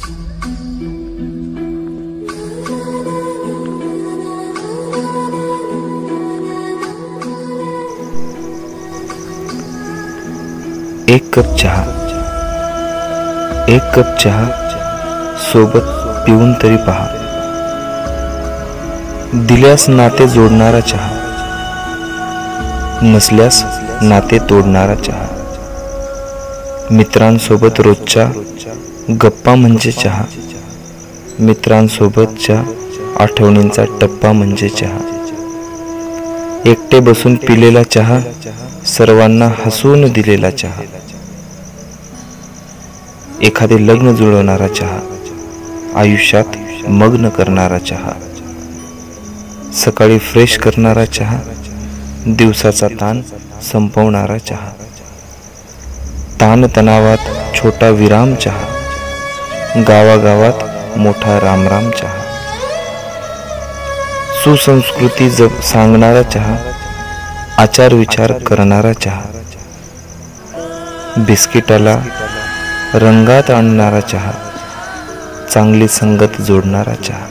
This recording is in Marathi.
एक कप चहा, एक कप चहा सोबत पिऊन तरी पहा. दिल्यास नाते जोडणारा चहा, नसल्यास नाते तोडणारा चहा. मित्रांसोबत रोजच्या गप्पा म्हणजे चहा, मित्रांसोबतच्या आठवणींचा टप्पा म्हणजे चहा. एकटे बसून पिलेला चहा, सर्वांना हसून दिलेला चहा. एखादे लग्न जुळवणारा चहा, आयुष्यात मग्न करणारा चहा. सकाळी फ्रेश करणारा चहा, दिवसाचा ताण संपवणारा चहा. ताणतणावात छोटा विराम चहा, गावागावात मोठा रामराम चहा. सुसंस्कृती सांगणारा चहा, आचार विचार करणारा चहा. बिस्किटाला रंगात आणणारा चहा, चांगली संगत जोडणारा चहा.